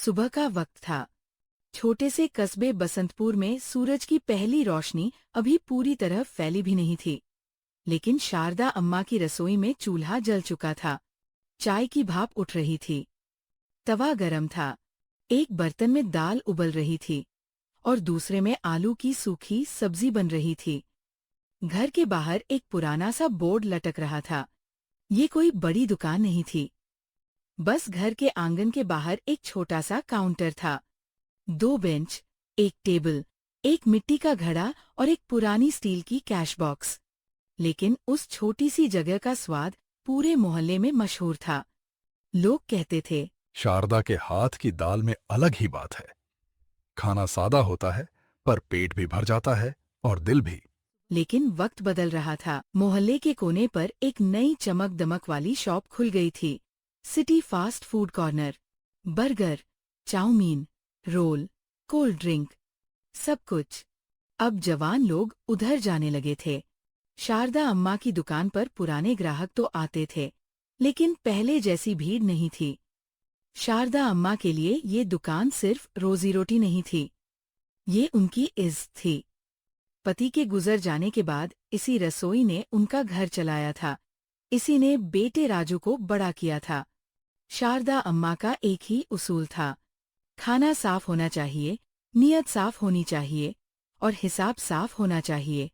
सुबह का वक्त था। छोटे से कस्बे बसंतपुर में सूरज की पहली रोशनी अभी पूरी तरह फैली भी नहीं थी, लेकिन शारदा अम्मा की रसोई में चूल्हा जल चुका था। चाय की भाप उठ रही थी। तवा गरम था। एक बर्तन में दाल उबल रही थी और दूसरे में आलू की सूखी सब्जी बन रही थी। घर के बाहर एक पुराना सा बोर्ड लटक रहा था। ये कोई बड़ी दुकान नहीं थी। बस घर के आंगन के बाहर एक छोटा सा काउंटर था। 2 बेंच, एक टेबल, एक मिट्टी का घड़ा और एक पुरानी स्टील की कैश बॉक्स। लेकिन उस छोटी सी जगह का स्वाद पूरे मोहल्ले में मशहूर था। लोग कहते थे, शारदा के हाथ की दाल में अलग ही बात है। खाना सादा होता है, पर पेट भी भर जाता है और दिल भी। लेकिन वक्त बदल रहा था। मोहल्ले के कोने पर एक नई चमक दमक वाली शॉप खुल गई थी। City fast food corner. Burger, chowmein, roll, cold drink, सब कुछ। अब जवान लोग उधर जाने लगे थे। शारदा अम्मा की दुकान पर पुराने ग्राहक तो आते थे, लेकिन पहले जैसी भीड़ नहीं थी। शारदा अम्मा के लिए ये दुकान सिर्फ रोजी रोटी नहीं थी, ये उनकी इज्जत थी। पति के गुजर जाने के बाद इसी रसोई ने उनका घर चलाया था। इसी ने बेटे राजू को बड़ा किया था। शारदा अम्मा का एक ही उसूल था, खाना साफ होना चाहिए, नियत साफ होनी चाहिए और हिसाब साफ होना चाहिए।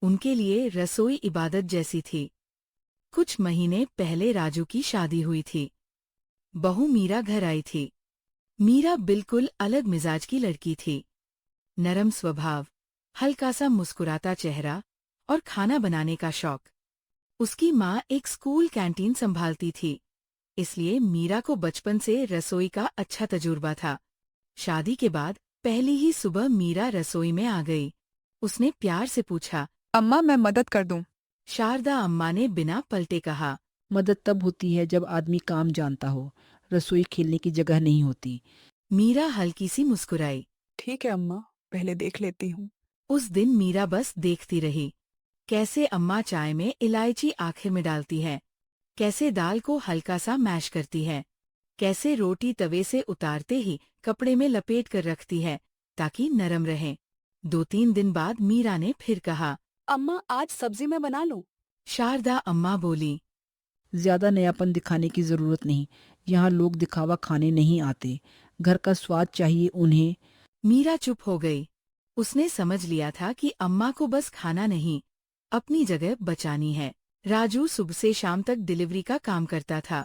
उनके लिए रसोई इबादत जैसी थी। कुछ महीने पहले राजू की शादी हुई थी। बहू मीरा घर आई थी। मीरा बिल्कुल अलग मिजाज की लड़की थी। नरम स्वभाव, हल्का सा मुस्कुराता चेहरा और खाना बनाने का शौक। उसकी माँ एक स्कूल कैंटीन संभालती थी, इसलिए मीरा को बचपन से रसोई का अच्छा तजुर्बा था। शादी के बाद पहली ही सुबह मीरा रसोई में आ गई। उसने प्यार से पूछा, अम्मा मैं मदद कर दूं। शारदा अम्मा ने बिना पलटे कहा। मदद तब होती है जब आदमी काम जानता हो। रसोई खेलने की जगह नहीं होती। मीरा हल्की सी मुस्कुराई। ठीक है अम्मा, पहले देख लेती हूँ। उस दिन मीरा बस देखती रही, कैसे अम्मा चाय में इलायची आखिर में डालती है, कैसे दाल को हल्का सा मैश करती है, कैसे रोटी तवे से उतारते ही कपड़े में लपेट कर रखती है ताकि नरम रहे। 2-3 दिन बाद मीरा ने फिर कहा, अम्मा आज सब्जी मैं बना लूं? शारदा अम्मा बोली। ज्यादा नयापन दिखाने की जरूरत नहीं। यहाँ लोग दिखावा खाने नहीं आते। घर का स्वाद चाहिए उन्हें। मीरा चुप हो गई। उसने समझ लिया था कि अम्मा को बस खाना नहीं, अपनी जगह बचानी है। राजू सुबह से शाम तक डिलीवरी का काम करता था।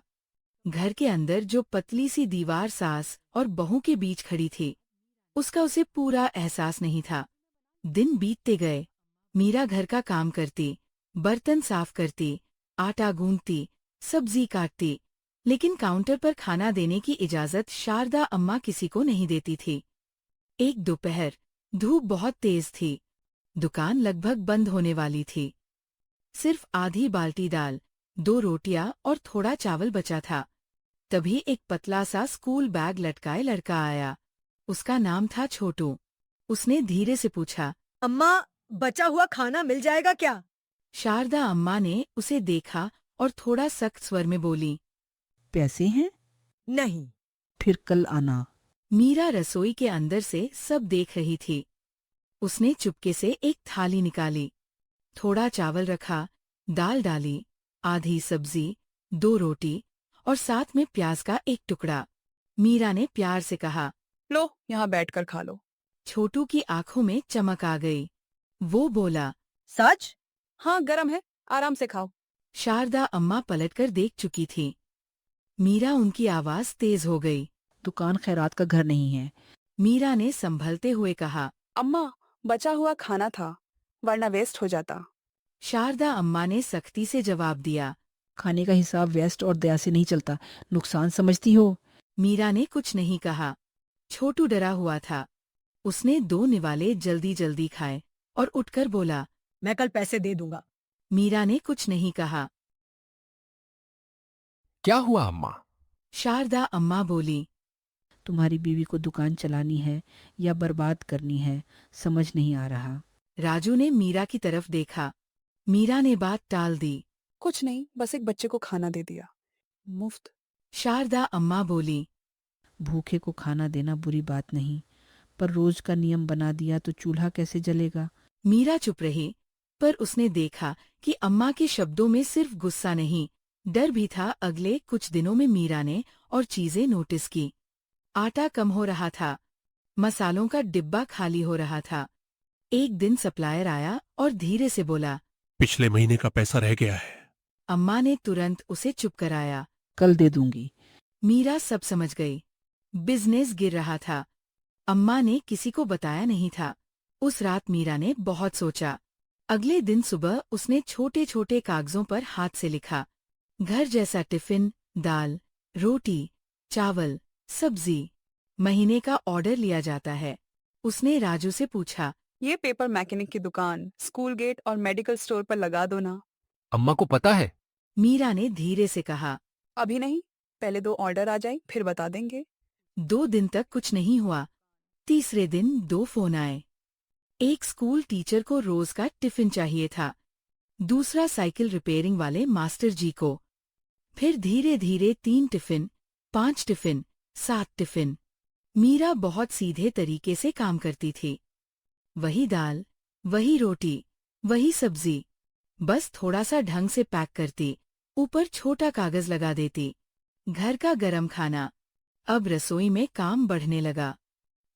घर के अंदर जो पतली सी दीवार सास और बहू के बीच खड़ी थी, उसका उसे पूरा एहसास नहीं था। दिन बीतते गए। मीरा घर का काम करती, बर्तन साफ करती, आटा गूंथती, सब्जी काटती, लेकिन काउंटर पर खाना देने की इजाजत शारदा अम्मा किसी को नहीं देती थी। एक दोपहर, धूप बहुत तेज थी। दुकान लगभग बंद होने वाली थी। सिर्फ आधी बाल्टी दाल, 2 रोटियां और थोड़ा चावल बचा था। तभी एक पतला सा स्कूल बैग लटकाए लड़का आया। उसका नाम था छोटू। उसने धीरे से पूछा, अम्मा, बचा हुआ खाना मिल जाएगा क्या? शारदा अम्मा ने उसे देखा और थोड़ा सख्त स्वर में बोली, पैसे हैं? नहीं। फिर कल आना। मीरा रसोई के अंदर से सब देख रही थी। उसने चुपके से एक थाली निकाली, थोड़ा चावल रखा, दाल डाली, आधी सब्जी, 2 रोटी और साथ में प्याज का एक टुकड़ा। मीरा ने प्यार से कहा। लो यहाँ बैठकर खा लो। छोटू की आंखों में चमक आ गई। वो बोला। सच? हाँ गरम है, आराम से खाओ। शारदा अम्मा पलटकर देख चुकी थी। मीरा उनकी आवाज तेज हो गई। दुकान खैरात का घर नहीं है। मीरा ने संभलते हुए कहा। अम्मा बचा हुआ खाना था, वरना वेस्ट हो जाता। शारदा अम्मा ने सख्ती से जवाब दिया। खाने का हिसाब वेस्ट और दया से नहीं चलता। नुकसान समझती हो? मीरा ने कुछ नहीं कहा। छोटू डरा हुआ था। उसने 2 निवाले जल्दी जल्दी खाए और उठकर बोला। मैं कल पैसे दे दूंगा। मीरा ने कुछ नहीं कहा। क्या हुआ अम्मा? शारदा अम्मा बोली। तुम्हारी बीवी को दुकान चलानी है या बर्बाद करनी है, समझ नहीं आ रहा। राजू ने मीरा की तरफ देखा। मीरा ने बात टाल दी। कुछ नहीं, बस एक बच्चे को खाना दे दिया, मुफ्त। शारदा अम्मा बोली। भूखे को खाना देना बुरी बात नहीं, पर रोज का नियम बना दिया तो चूल्हा कैसे जलेगा? मीरा चुप रही, पर उसने देखा कि अम्मा के शब्दों में सिर्फ गुस्सा नहीं, डर भी था। अगले कुछ दिनों में मीरा ने और चीजें नोटिस की। आटा कम हो रहा था, मसालों का डिब्बा खाली हो रहा था। एक दिन सप्लायर आया और धीरे से बोला। पिछले महीने का पैसा रह गया है। अम्मा ने तुरंत उसे चुप कराया। कल दे दूंगी। मीरा सब समझ गई। बिजनेस गिर रहा था। अम्मा ने किसी को बताया नहीं था। उस रात मीरा ने बहुत सोचा। अगले दिन सुबह उसने छोटे छोटे कागजों पर हाथ से लिखा, घर जैसा टिफिन, दाल, रोटी, चावल, सब्जी। महीने का ऑर्डर लिया जाता है। उसने राजू से पूछा। ये पेपर मैकेनिक की दुकान, स्कूल गेट और मेडिकल स्टोर पर लगा दो ना। अम्मा को पता है? मीरा ने धीरे से कहा। अभी नहीं, पहले 2 ऑर्डर आ जाए फिर बता देंगे। 2 दिन तक कुछ नहीं हुआ। तीसरे दिन 2 फोन आए। एक स्कूल टीचर को रोज का टिफिन चाहिए था, दूसरा साइकिल रिपेयरिंग वाले मास्टर जी को। फिर धीरे धीरे 3 टिफिन, 5 टिफिन, 7 टिफिन। मीरा बहुत सीधे तरीके से काम करती थी। वही दाल, वही रोटी, वही सब्जी, बस थोड़ा सा ढंग से पैक करती, ऊपर छोटा कागज लगा देती। घर का गरम खाना। अब रसोई में काम बढ़ने लगा।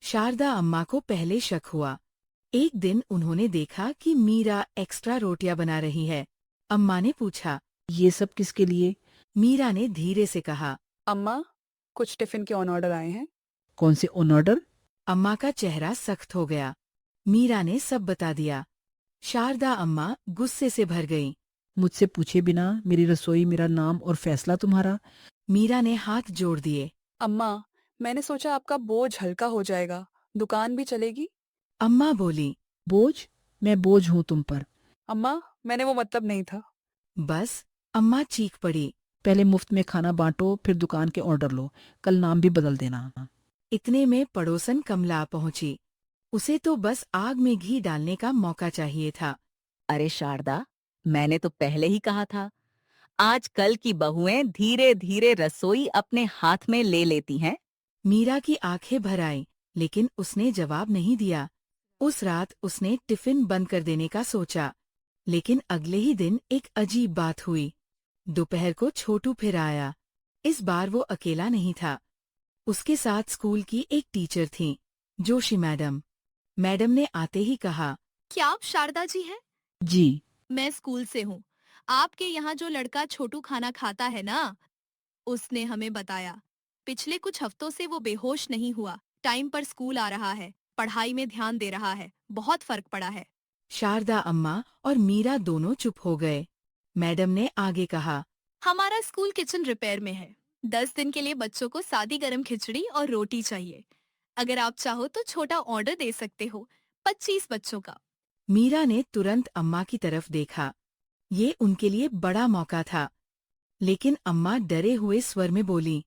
शारदा अम्मा को पहले शक हुआ। एक दिन उन्होंने देखा कि मीरा एक्स्ट्रा रोटियां बना रही है। अम्मा ने पूछा। ये सब किसके लिए? मीरा ने धीरे से कहा। अम्मा, कुछ टिफिन के ऑन ऑर्डर आए हैं। कौन से ऑन ऑर्डर? अम्मा का चेहरा सख्त हो गया। मीरा ने सब बता दिया। शारदा अम्मा गुस्से से भर गईं। मुझसे पूछे बिना मेरी रसोई, मेरा नाम और फैसला तुम्हारा? मीरा ने हाथ जोड़ दिए। अम्मा, मैंने सोचा आपका बोझ हल्का हो जाएगा, दुकान भी चलेगी। अम्मा बोली। बोझ? मैं बोझ हूँ तुम पर? अम्मा, मैंने वो मतलब नहीं था। बस। अम्मा चीख पड़ी। पहले मुफ्त में खाना बांटो, फिर दुकान के ऑर्डर लो। कल नाम भी बदल देना। इतने में पड़ोसन कमला पहुंची। उसे तो बस आग में घी डालने का मौका चाहिए था। अरे शारदा, मैंने तो पहले ही कहा था, आजकल की बहुएं धीरे धीरे रसोई अपने हाथ में ले लेती हैं। मीरा की आंखें भर आईं, लेकिन उसने जवाब नहीं दिया। उस रात उसने टिफिन बंद कर देने का सोचा, लेकिन अगले ही दिन एक अजीब बात हुई। दोपहर को छोटू फिर आया। इस बार वो अकेला नहीं था। उसके साथ स्कूल की एक टीचर थी, जोशी मैडम। मैडम ने आते ही कहा। क्या आप शारदा जी हैं? जी। मैं स्कूल से हूँ। आपके यहाँ जो लड़का छोटू खाना खाता है ना, उसने हमें बताया पिछले कुछ हफ्तों से वो बेहोश नहीं हुआ, टाइम पर स्कूल आ रहा है, पढ़ाई में ध्यान दे रहा है, बहुत फर्क पड़ा है। शारदा अम्मा और मीरा दोनों चुप हो गए। मैडम ने आगे कहा। हमारा स्कूल किचन रिपेयर में है। 10 दिन के लिए बच्चों को सादी गरम खिचड़ी और रोटी चाहिए। अगर आप चाहो तो छोटा ऑर्डर दे सकते हो, 25 बच्चों का। मीरा ने तुरंत अम्मा की तरफ देखा। ये उनके लिए बड़ा मौका था। लेकिन अम्मा डरे हुए स्वर में बोली।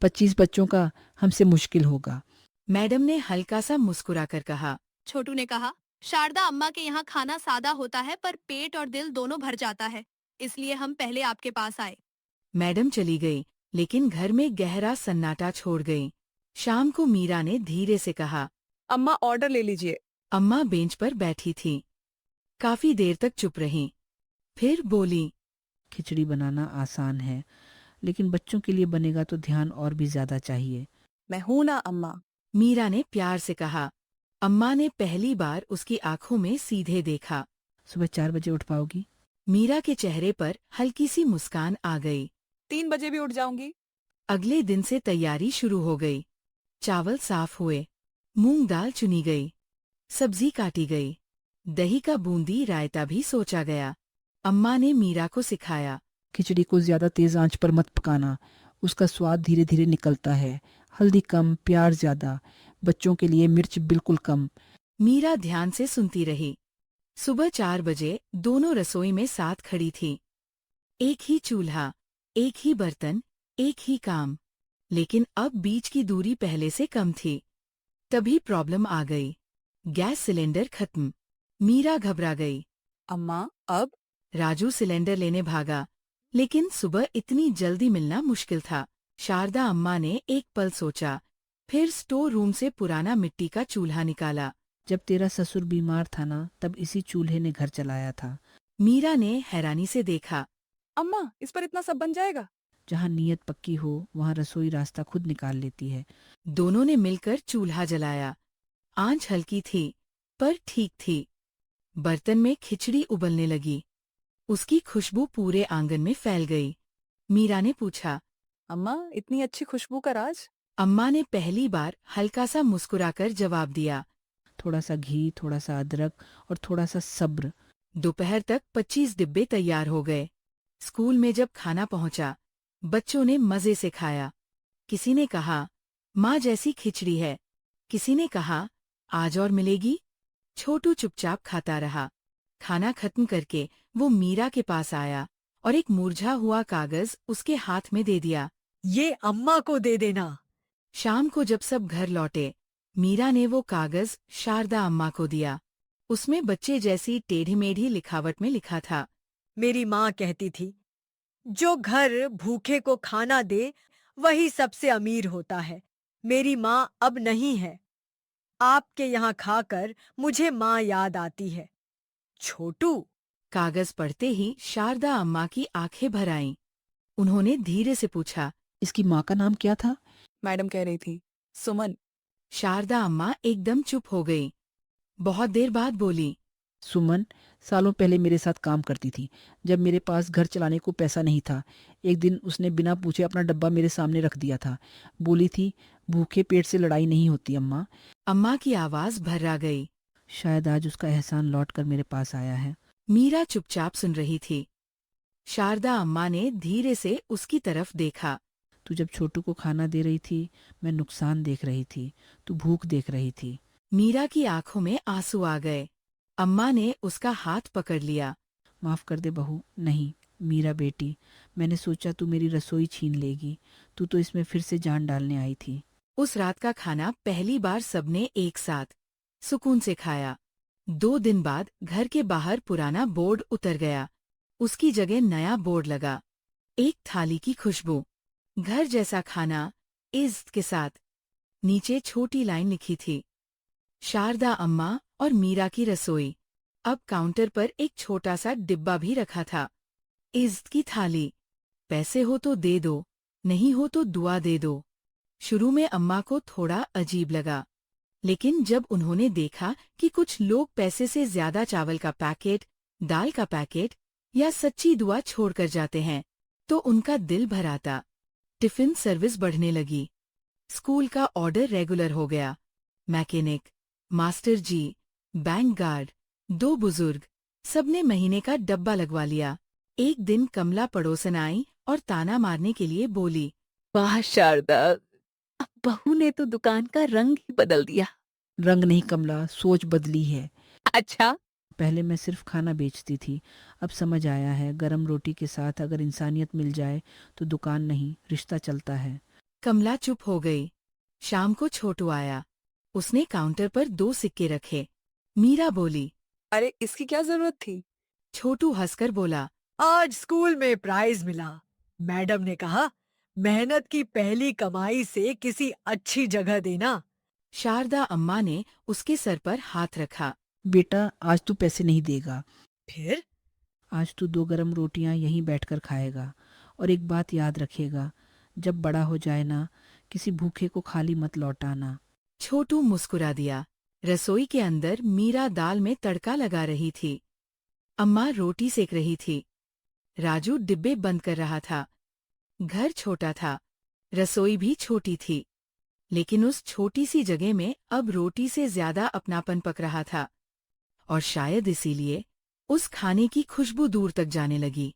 25 बच्चों का हमसे मुश्किल होगा। मैडम ने हल्का सा मुस्कुराकर कहा। छोटू ने कहा, शारदा अम्मा के यहाँ खाना सादा होता है पर पेट और दिल दोनों भर जाता है, इसलिए हम पहले आपके पास आए। मैडम चली गई, लेकिन घर में गहरा सन्नाटा छोड़ गई। शाम को मीरा ने धीरे से कहा। अम्मा, ऑर्डर ले लीजिए। अम्मा बेंच पर बैठी थी। काफी देर तक चुप रहीं। फिर बोली। खिचड़ी बनाना आसान है, लेकिन बच्चों के लिए बनेगा तो ध्यान और भी ज्यादा चाहिए। मैं हूं ना अम्मा। मीरा ने प्यार से कहा। अम्मा ने पहली बार उसकी आंखों में सीधे देखा। सुबह 4 बजे उठ पाओगी? मीरा के चेहरे पर हल्की सी मुस्कान आ गई। 3 बजे भी उठ जाऊंगी। अगले दिन से तैयारी शुरू हो गई। चावल साफ हुए, मूंग दाल चुनी गई, सब्जी काटी गई, दही का बूंदी रायता भी सोचा गया। अम्मा ने मीरा को सिखाया। खिचड़ी को ज्यादा तेज आंच पर मत पकाना, उसका स्वाद धीरे धीरे निकलता है। हल्दी कम, प्याज ज्यादा, बच्चों के लिए मिर्च बिल्कुल कम। मीरा ध्यान से सुनती रही। सुबह 4 बजे दोनों रसोई में साथ खड़ी थी। एक ही चूल्हा, एक ही बर्तन, एक ही काम। लेकिन अब बीच की दूरी पहले से कम थी। तभी प्रॉब्लम आ गई। गैस सिलेंडर खत्म। मीरा घबरा गई। अम्मा, अब? राजू सिलेंडर लेने भागा, लेकिन सुबह इतनी जल्दी मिलना मुश्किल था। शारदा अम्मा ने एक पल सोचा, फिर स्टोर रूम से पुराना मिट्टी का चूल्हा निकाला। जब तेरा ससुर बीमार था ना, तब इसी चूल्हे ने घर चलाया था। मीरा ने हैरानी से देखा। अम्मा, इस पर इतना सब बन जाएगा? जहाँ नीयत पक्की हो वहाँ रसोई रास्ता खुद निकाल लेती है। दोनों ने मिलकर चूल्हा जलाया। आंच हल्की थी, पर ठीक थी। बर्तन में खिचड़ी उबलने लगी। उसकी खुशबू पूरे आंगन में फैल गई। मीरा ने पूछा, अम्मा, इतनी अच्छी खुशबू का राज? अम्मा ने पहली बार हल्का सा मुस्कुराकर जवाब दिया। थोड़ा सा घी, थोड़ा सा अदरक और थोड़ा सा सब्र। दोपहर तक 25 डिब्बे तैयार हो गए। स्कूल में जब खाना पहुंचा, बच्चों ने मजे से खाया। किसी ने कहा, माँ जैसी खिचड़ी है। किसी ने कहा, आज और मिलेगी। छोटू चुपचाप खाता रहा। खाना खत्म करके वो मीरा के पास आया और एक मुरझा हुआ कागज उसके हाथ में दे दिया। ये अम्मा को दे देना। शाम को जब सब घर लौटे, मीरा ने वो कागज शारदा अम्मा को दिया। उसमें बच्चे जैसी टेढ़ी मेढ़ी लिखावट में लिखा था, मेरी माँ कहती थी, जो घर भूखे को खाना दे वही सबसे अमीर होता है। मेरी माँ अब नहीं है। आपके यहाँ खाकर मुझे माँ याद आती है। छोटू। कागज पढ़ते ही शारदा अम्मा की आंखें भर आईं। उन्होंने धीरे से पूछा, इसकी माँ का नाम क्या था? मैडम कह रही थी, सुमन। शारदा अम्मा एकदम चुप हो गई। बहुत देर बाद बोली, सुमन सालों पहले मेरे साथ काम करती थी, जब मेरे पास घर चलाने को पैसा नहीं था। एक दिन उसने बिना पूछे अपना डब्बा मेरे सामने रख दिया था। बोली थी, भूखे पेट से लड़ाई नहीं होती अम्मा। अम्मा की आवाज भर्रा गई। शायद आज उसका एहसान लौट कर मेरे पास आया है। मीरा चुपचाप सुन रही थी। शारदा अम्मा ने धीरे से उसकी तरफ देखा। तू जब छोटू को खाना दे रही थी, मैं नुकसान देख रही थी, तू भूख देख रही थी। मीरा की आंखों में आंसू आ गए। अम्मा ने उसका हाथ पकड़ लिया। माफ कर दे बहू। नहीं मीरा बेटी, मैंने सोचा तू मेरी रसोई छीन लेगी। तू तो इसमें फिर से जान डालने आई थी। उस रात का खाना पहली बार सबने एक साथ सुकून से खाया। 2 दिन बाद घर के बाहर पुराना बोर्ड उतर गया। उसकी जगह नया बोर्ड लगा। एक थाली की खुशबू, घर जैसा खाना, इज्जत के साथ। नीचे छोटी लाइन लिखी थी, शारदा अम्मा और मीरा की रसोई। अब काउंटर पर एक छोटा सा डिब्बा भी रखा था। इज्जत की थाली। पैसे हो तो दे दो, नहीं हो तो दुआ दे दो। शुरू में अम्मा को थोड़ा अजीब लगा, लेकिन जब उन्होंने देखा कि कुछ लोग पैसे से ज्यादा चावल का पैकेट, दाल का पैकेट या सच्ची दुआ छोड़कर जाते हैं, तो उनका दिल भर आता। टिफिन सर्विस बढ़ने लगी। स्कूल का ऑर्डर रेगुलर हो गया। मैकेनिक, मास्टर जी, बैंक गार्ड, 2 बुजुर्ग, सबने महीने का डब्बा लगवा लिया। एक दिन कमला पड़ोसन आई और ताना मारने के लिए बोली, वाह शारदा, अब बहू ने तो दुकान का रंग ही बदल दिया। रंग नहीं कमला, सोच बदली है। अच्छा, पहले मैं सिर्फ खाना बेचती थी, अब समझ आया है गरम रोटी के साथ अगर इंसानियत मिल जाए तो दुकान नहीं, रिश्ता चलता है। कमला चुप हो गई। शाम को छोटू आया। उसने काउंटर पर 2 सिक्के रखे। मीरा बोली, अरे, इसकी क्या जरूरत थी? छोटू हंसकर बोला, आज स्कूल में प्राइज मिला। मैडम ने कहा, मेहनत की पहली कमाई से किसी अच्छी जगह देना। शारदा अम्मा ने उसके सर पर हाथ रखा। बेटा आज तू पैसे नहीं देगा। फिर? आज तू 2 गरम रोटियां यहीं बैठकर खाएगा। और एक बात याद रखेगा, जब बड़ा हो जाए ना, किसी भूखे को खाली मत लौटाना। छोटू मुस्कुरा दिया। रसोई के अंदर मीरा दाल में तड़का लगा रही थी। अम्मा रोटी सेक रही थी। राजू डिब्बे बंद कर रहा था। घर छोटा था, रसोई भी छोटी थी, लेकिन उस छोटी सी जगह में अब रोटी से ज्यादा अपनापन पक रहा था। और शायद इसीलिए उस खाने की खुशबू दूर तक जाने लगी।